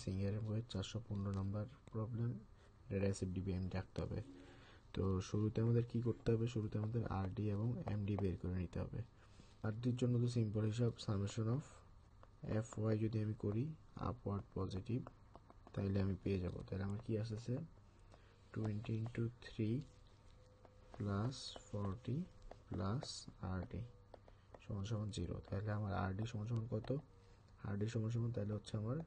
সিঙ্গারের বইয়ের 415 number problem, এটা রেসিপি এমডি রাখতে হবে। তো শুরুতে আমাদের কি করতে হবে, শুরুতে আমাদের আরডি এবং এমডি বের করে নিতে হবে। আরডির জন্য তো সিম্পল হিসাব সামেশন অফ এফ ওয়াই যদি আমি করি আপওয়ার্ড পজিটিভ, তাইলে আমি পেয়ে যাব। তাহলে আমার কি আসতেছে 20 ইন্টু 3 প্লাস 40 প্লাস আরডি সমান সমান 0। তাহলে আমার আরডি সমান সমান কত, আরডি সমান সমান তাহলে হচ্ছে আমার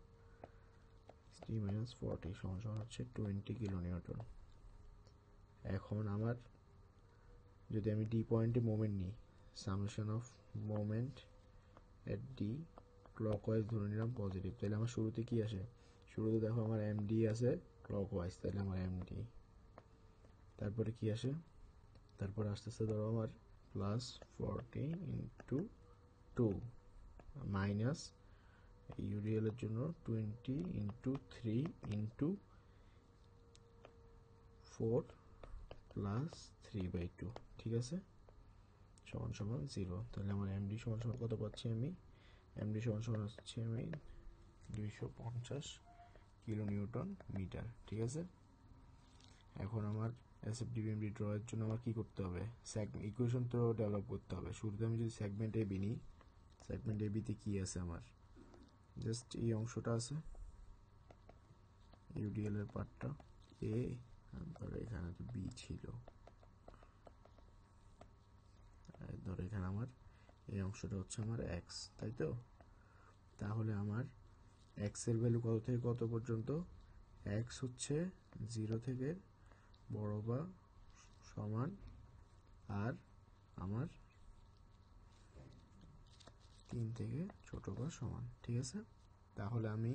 3 মাইনাস 40 সমান সমান হচ্ছে 20 কিলো নিউটন। এখন আমার যদি আমি ডি পয়েন্টে মোমেন্ট নিই, summation of moment at D clockwise ধরে নিলাম পজিটিভ, তাহলে আমার শুরুতে কি আসে, শুরুতে দেখো আমার এমডি আছে ক্লকওয়াইজ, তাহলে আমার এমডি, তারপরে কি আসে, তারপরে আসতেছে ধরো আমার প্লাস 40 ইন্টু 2 মাইনাস ইউডিএল এর জন্য 20 ইন্টু 3 ইন্টু 4 প্লাস 3/2, ঠিক আছে, সমান সমান 0। তাহলে আমার এমডি সমান সমান কত পাচ্ছি আমি, এমডি সমান সমান হচ্ছে আমি 250 কিলো নিউটন মিটার, ঠিক আছে। এখন আমার এসএফডি ড্র এর জন্য আমার কি করতে হবে, ইকুয়েশন তো ডেভেলপ করতে হবে। শুরুতে আমি যদি সেগমেন্ট এ বি নিই, সেগমেন্ট এ বিতে কি আছে আমার, জাস্ট এই অংশটা আছে ইউডিএল এর পার্টটা এ, ধরো এখানে তো বি ছিল, ধরো এখানে আমার এই অংশটা হচ্ছে আমার এক্স, তাই তো। তাহলে আমার এক্স এর ভ্যালু কত থেকে কত পর্যন্ত, এক্স হচ্ছে 0 থেকে বড় বা সমান, আর আমার 3 থেকে ছোট বা সমান, ঠিক আছে। তাহলে আমি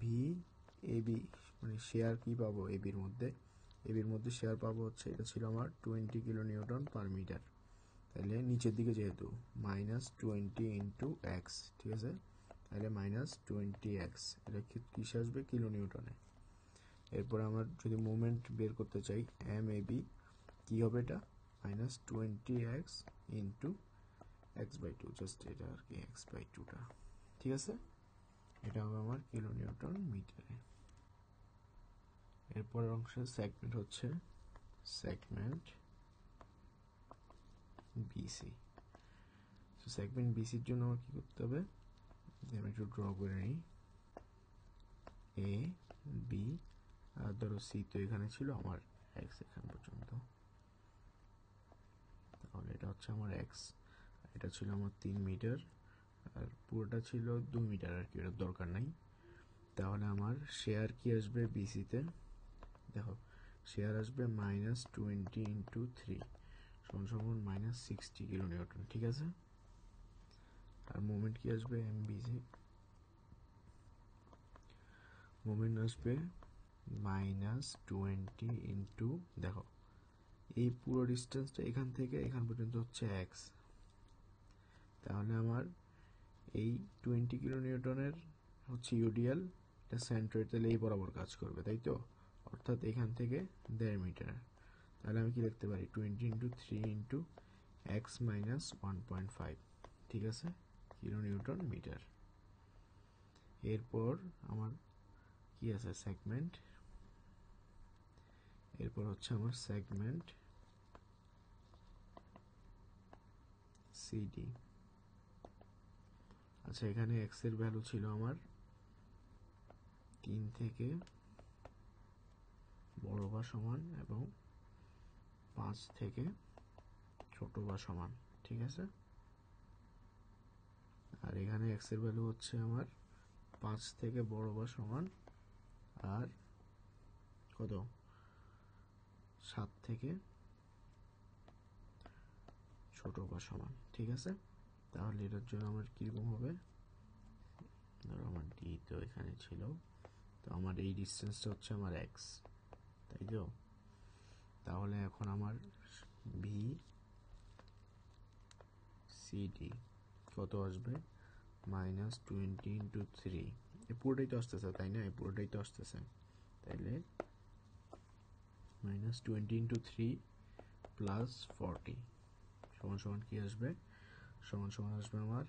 ভি এ বি মানে শেয়ার কি পাবো, এবির মধ্যে, এবির মধ্যে শেয়ার পাবো হচ্ছে, এটা ছিল আমার 20 কিলো নিউটন পার মিটার। তাহলে নিচের দিকে যেহেতু মাইনাস 20 ইন্টু এক্স, ঠিক আছে, তাহলে মাইনাস 20x, এটা কিসে আসবে, কিলো নিউটনে। এরপর আমার যদি মোমেন্ট বের করতে চাই এম এ বি, কী হবে এটা, minus 20x into x/2, just এটা আর কি x/2টা, ঠিক আছে, এটা হবে আমার কিলো নিউটন মিটারে। এরপরের অংশে সেগমেন্ট হচ্ছে সেগমেন্ট বিসি। তো সেগমেন্ট বিসির জন্য আমার কি করতে হবে, আমি একটু ড্র করে নিই, এ বি, আর ধরো সি তো এখানে ছিল আমার এক্স এখান পর্যন্ত, তাহলে এটা হচ্ছে আমার এক্স, এটা ছিল আমার 3 মিটার, আর পুরোটা ছিল 2 মিটার আর কি, এটার দরকার নাই। তাহলে আমার শেয়ার কি আসবে বিসিতে, দেখো শেয়ার আসবে মাইনাস 20 ইন্টু 3 সমান সমান মাইনাস 60 কিলো নিউটন, ঠিক আছে। আর মোমেন্ট কি আসবে এমবিসি, মোমেন্ট আসবে মাইনাস 20 ইন্টু, দেখো এই পুরো ডিস্টেন্সটা এখান থেকে এখান পর্যন্ত হচ্ছে এক্স, তাহলে আমার এই 20 কিলো নিউটনের হচ্ছে ইউডিএল, এটা সেন্ট্রয়েড, তাহলে এই বরাবর কাজ করবে, তাই তো, অর্থাৎ এখান থেকে 1.5 মিটার। তাহলে আমি কি লিখতে পারি 20 ইন্টু 3 ইন্টু এক্স মাইনাস 1.5, ঠিক আছে, কিলো নিউটন মিটার। এরপর আমার কি আছে সেগমেন্ট, এরপর হচ্ছে আমার সেগমেন্ট সিডি। আচ্ছা, এখানে এক্স এর ভ্যালু ছিল আমার 3 থেকে বড় বা সমান এবং 5 থেকে ছোট বা সমান, ঠিক আছে। আর এখানে এক্স এর ভ্যালু হচ্ছে আমার 5 থেকে বড় বা সমান আর কত, 7 থেকে ছোট বা সমান, ঠিক আছে। তাহলে এটার জন্য আমার কিরকম হবে, ধরো আমার ডি তো এখানে ছিল, তো আমার এই ডিস্টেন্সটা হচ্ছে আমার এক্স, তাই তো। তাহলে এখন আমার ভি সিডি কত আসবে, মাইনাস 20 ইন্টু 3, এই পুরোটাই তো আসতেছে তাই না, এই পুরোটাই তো আসতেছে, তাইলে মাইনাস 20 ইন্টু 3 প্লাস 40 সমান সমান কি আসবে, সমান সমান আসবে আমার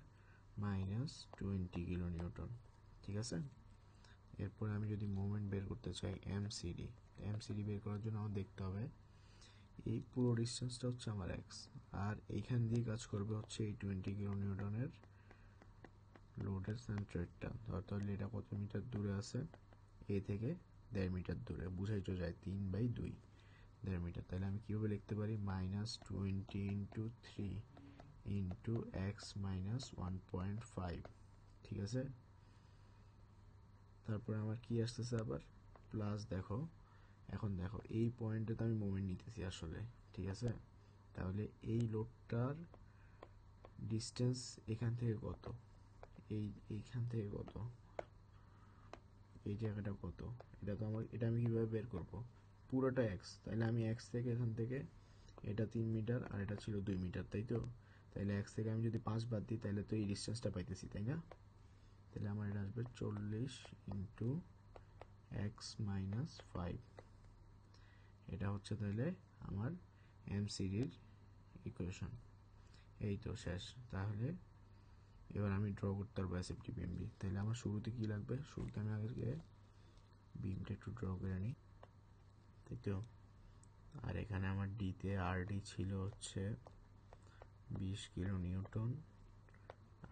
মাইনাস 20 কিলো নিউটন, ঠিক আছে। এরপরে আমি যদি মোমেন্ট বের করতে চাই এমসিডি, এমসিডি বের করার জন্য আমার দেখতে হবে এই পুরো ডিস্টেন্সটা হচ্ছে আমার এক্স, আর এইখান দিয়ে কাজ করবে হচ্ছে এই 20 কিলো নিউটনের লোডের সেন্টারটা। তাহলে এটা কত মিটার দূরে আছে, এ থেকে 1.5 মিটার দূরে, বুঝাই তো যায় 3/2 1.5 মিটার। তাহলে আমি কীভাবে লিখতে পারি, -20 ইন্টু 3 ইন্টু এক্স মাইনাস 1.5, ঠিক আছে। তারপরে আমার কি আসতেছে আবার প্লাস, দেখো এখন দেখো এই পয়েন্টে তো আমি মোমেন্ট নিতেছি আসলে, ঠিক আছে। তাহলে এই লোডটার ডিস্টেন্স এখান থেকে কত, এইখান থেকে কত, এই জায়গাটা কত, এটা আমি কিভাবে বের করব, পুরোটা এক্স। তাহলে আমি এক্স থেকে এখান থেকে, এটা 3 মিটার আর এটা ছিল 2 মিটার, তাই তো। তাহলে এক্স থেকে আমি যদি 5 বাদ দিই তাহলে তো এই ডিস্টেন্সটা পাইতেছি, তাই না। তাহলে আমার এটা আসবে 40 ইন্টু এক্স মাইনাস 5, এটা হচ্ছে তাহলে আমার এমসিডির ইকুয়েশন। এই তো শেষ। তাহলে এবার আমি ড্র করতে পারবো এসএফটি বিএমবি। তাহলে আমার শুরুতে কি লাগবে, শুরুতে আমি আগে বিমটা একটু ড্র করে নিই, তাই তো। আর এখানে আমার ডিতে আরডি ছিল হচ্ছে 20 কিলো নিউটন,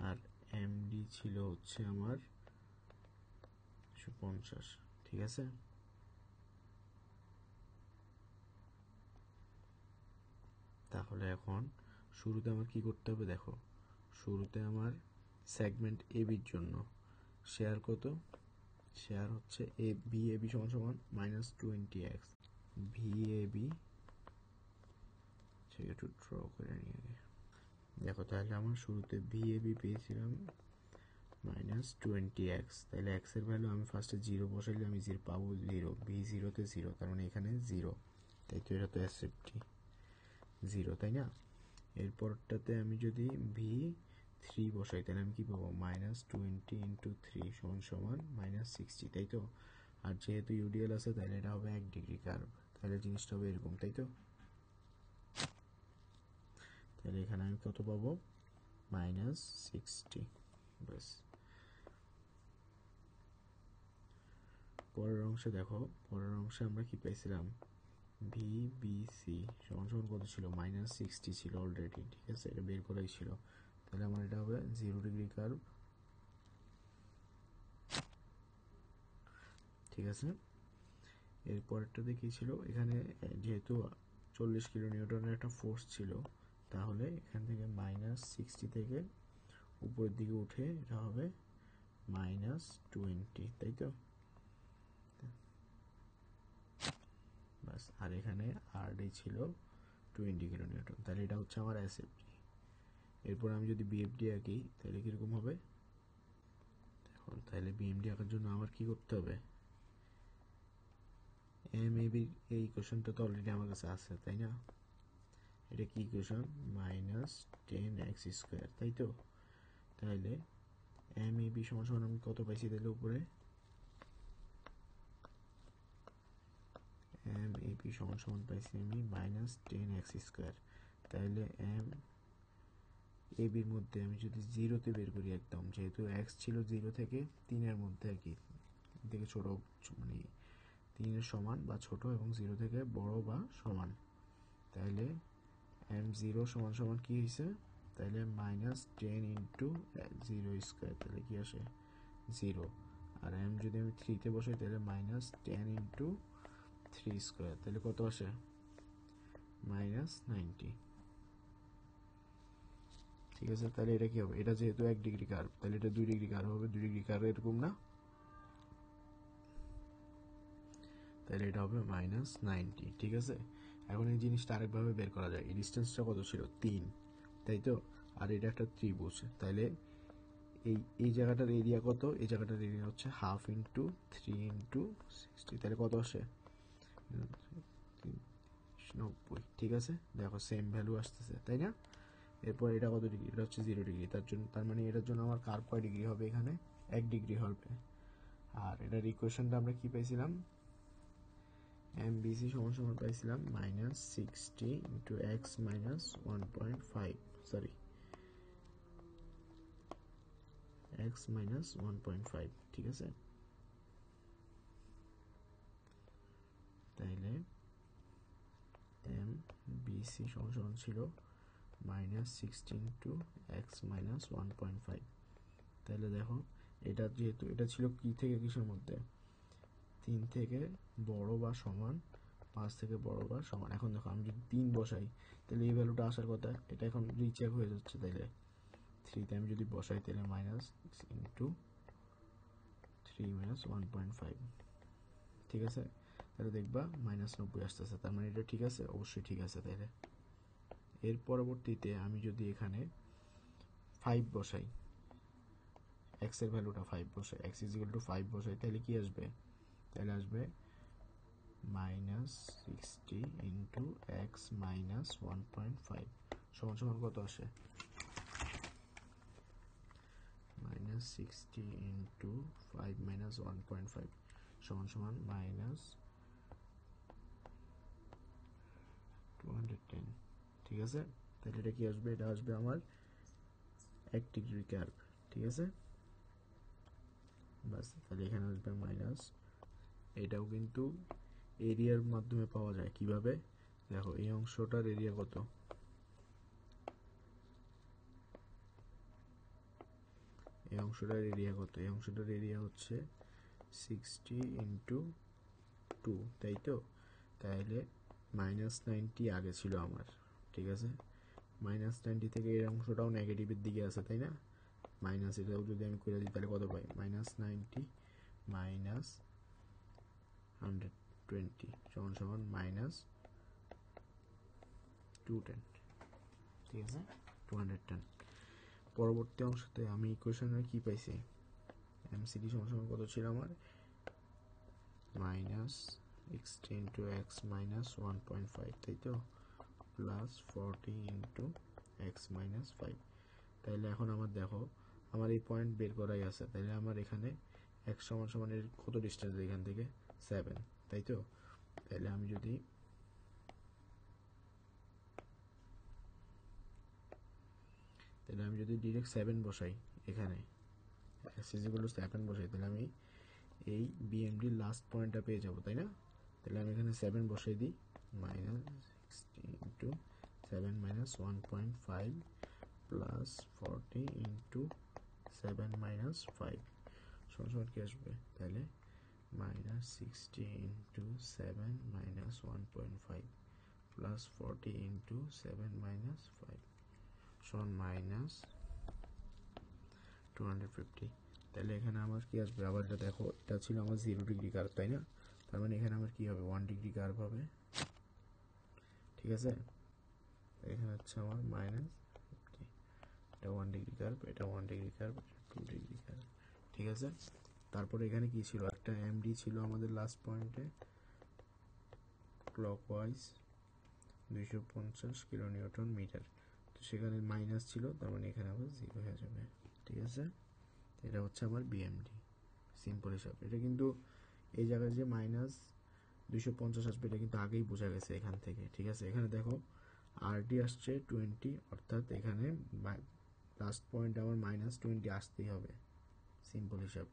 আর এমডি ছিল হচ্ছে আমার 150, ঠিক আছে। তাহলে এখন শুরুতে আমার কি করতে হবে, দেখো শুরুতে আমার সেগমেন্ট এ বির জন্য শেয়ার কত, শেয়ার হচ্ছে এ বি এ বি সমান সমান -20x ভি এ বি, একটু ড্র করে নিয়ে আগে দেখো। তাহলে আমার শুরুতে ভি এ বি পেয়েছিলাম -20x, তাহলে x এর ভ্যালু আমি ফার্স্টে 0 বসাইলে আমি পাবো 0, ভি 0-তে 0, তার মানে এখানে 0, তাই তো। এটা তো এসএফটি 0, তাই না। এরপরটাতে আমি যদি ভি 3 বসাই তাহলে আমি কি পাবো, -20 ইন্টু 3 সমান সমান -60, তাই তো। আর যেহেতু ইউডিএল আছে তাহলে এটা হবে 1 ডিগ্রি কার্ভ, তাহলে জিনিসটা হবে এরকম, তাই তো। তাহলে এখানে আমি কত পাবো, -60, ব্যাস। পরের অংশে দেখো, পরের অংশে আমরা কি পাইছিলাম, ভি বি সি সমান সমান কত ছিল, -60 ছিল অলরেডি, ঠিক আছে, এটা বের করাই ছিল। তাহলে আমার এটা হবে 0 ডিগ্রি কার্ভ, ঠিক আছে। এর পরেরটাতে কি ছিল, এখানে যেহেতু 40 কিলো নিউটনের একটা ফোর্স ছিল, তাহলে এখান থেকে -60 থেকে উপরের দিকে উঠে এটা হবে -20, তাই তো। বাস, আর এখানে আরডি ছিল 20 কিলো নিউটন, তাহলে এটা হচ্ছে আমার এসএফডি। এরপর আমি যদি বিএফডি আঁকি তাহলে কীরকম হবে, এখন তাহলে বিএমডি আঁকার জন্য আমার কি করতে হবে, এম এ বির এই ইকুয়েশনটা তো অলরেডি আমার কাছে আছে, তাই না। এটা কি ইকুয়েশন, -10x², তাই তো। তাহলে এম এ বি সমান সমান আমি কত পাইছি, তাহলে উপরে এম এ বি সমান সমান পাইছি আমি -10x²। তাহলে এম এ বির মধ্যে আমি যদি 0-তে বের করি একদম, যেহেতু এক্স ছিল 0 থেকে 3-এর মধ্যে আর কি, থেকে ছোট, মানে 3-এর সমান বা ছোট এবং 0 থেকে বড় বা সমান, তাহলে m0 সমান সমান কি হয়েছে, তাহলে -10 ইন্টু 0², তাহলে কি আসে 0। আর m যদি আমি 3-তে বসাই তাহলে -10 ইন্টু 3², তাহলে কত আসে, -90, ঠিক আছে। তাহলে এটা কি হবে, এটা যেহেতু 1 ডিগ্রি কার্ভ তাহলে এটা 2 ডিগ্রি কার্ভ হবে, 2 ডিগ্রি কার্ভ এরকম না, তাহলে এটা হবে -90, ঠিক আছে। এখন এই জিনিসটা আরেকভাবে বের করা যায়, এই ডিস্টেন্সটা কত ছিল 3, তাই তো। আর এটা একটা ত্রিভুজ, তাহলে এই জায়গাটার এরিয়া কত, এই জায়গাটার এরিয়া হচ্ছে 1/2 ইন্টু 3 ইন্টু 60, তাহলে কত আসে 90, ঠিক আছে। দেখো সেম ভ্যালু আসতেছে, তাই না। এরপর এটা কত ডিগ্রি, এটা হচ্ছে 0 ডিগ্রি, তার মানে এটার জন্য আমার কার্ভ কয় ডিগ্রি হবে, এখানে 1 ডিগ্রি হবে। আর এটার ইকুয়েশনটা আমরা কি পাইছিলাম, MBC সমান সমান পাইছিলাম -60 into x minus 1.5, sorry x minus 1.5, ঠিক আছে। সি সমান সমান ছিল -16 ইন্টু এক্স মাইনাস 1.5। তাহলে দেখো এটা যেহেতু এটা ছিল কি থেকে কিসের মধ্যে, 3 থেকে বড় বা সমান, 5 থেকে বড় বা সমান। এখন দেখো আমি যদি 3 বসাই তাহলে এই ভ্যালুটা আসার কথা, এটা এখন রিচেক হয়ে যাচ্ছে। তাইলে 3তে আমি যদি বসাই তাহলে -6 ইন্টু 3 মাইনাস 1.5, ঠিক আছে। তাহলে দেখবা -90 আসতেছে, তার মানে এটা ঠিক আছে, অবশ্যই ঠিক আছে। তাইলে এর পরবর্তীতে আমি যদি এখানে 5 বসাই, এক্স এর ভ্যালুটা 5 বসাই, এক্স ইজ ইকুয়াল টু 5 বসাই, তাহলে কি আসবে? তাহলে আসবে -60 ইন্টু এক্স মাইনাস 1.5 সমান সমান কত আসে? -60 ইন্টু 5 মাইনাস 1.5 সমান সমান -210, ঠিক আছে। তাহলে এটা কি আসবে? এটা আসবে আমার 1 ডিগ্রি কার্ভ, ঠিক আছে। বাস, তাহলে এখানে আসবে মাইনাস। এটাও কিন্তু এরিয়ার মাধ্যমে পাওয়া যায়। কিভাবে? দেখো এই অংশটার এরিয়া কত, এই অংশটার এরিয়া কত? এই অংশটার এরিয়া হচ্ছে 60 ইন্টু 2, তাই তো। তাহলে -90 আগে ছিল আমার, ঠিক আছে। -90 থেকে এই অংশটাও নেগেটিভের দিকে আছে, তাই না। মাইনাস এটাও যদি আমি করে দিই তাহলে কত পাই? -90 মাইনাস 120 সমান সমান -210, ঠিক আছে, 210। পরবর্তী অংশতে আমি ইকুয়েশনে কি পাইছি? এমসিডি সমান সমান কত ছিল আমার? -60 ইন্টু এক্স মাইনাস 1.5, তাই তো, প্লাস 40 ইন্টু এক্স মাইনাস 5। তাইলে এখন আমার দেখো আমার এই পয়েন্ট বের করাই আছে। তাইলে আমার এখানে এক্স সমান সমান এর কত ডিস্টেন্স এখান থেকে? 7, তাই তো। তাহলে আমি যদি ডিরেক্ট 7 বসাই এখানে, এক্স ইজ ইকুয়াল টু 7 বসাই, তাহলে আমি এই বিএমডির লাস্ট পয়েন্টটা পেয়ে যাবো, তাই না। তাহলে আমি এখানে 7 বসাই দিই, -60 into 7 minus 1.5 plus 40 into 7 minus 5 সমান সমান কি আসবে? তাহলে -60 into 7 minus 1.5 plus 40 into 7 minus 5 সমান -250। তাহলে এখানে আমার কি আসবে? আবার এটা দেখো, এটা ছিল আমার 0 ডিগ্রি কার্ভ, তাই না। তার মানে এখানে আমার কি হবে? 1 ডিগ্রি কার্ভ হবে, ঠিক আছে। এখানে হচ্ছে আমার -50, এটা 1 ডিগ্রি কার্ভ, এটা 1 ডিগ্রি কার্ভ, এটা 2 ডিগ্রি কার্ভ, ঠিক আছে। তারপরে এখানে কি ছিল? একটা এমডি ছিল আমাদের লাস্ট পয়েন্টে, ক্লকওয়াইজ 250 কিলো নিউটন মিটার। তো সেখানে মাইনাস ছিল, তার মানে এখানে আবার 0 হয়ে যাবে, ঠিক আছে। এটা হচ্ছে আমার বিএমডি, সিম্পল হিসাব। এটা কিন্তু এই জায়গায় যে -250 আসবে এটা কিন্তু আগেই বোঝা গেছে এখান থেকে, ঠিক আছে। এখানে দেখো আরডি আসছে 20, অর্থাৎ এখানে লাস্ট পয়েন্ট আমার -20 আসতেই হবে, সিম্পল হিসাব।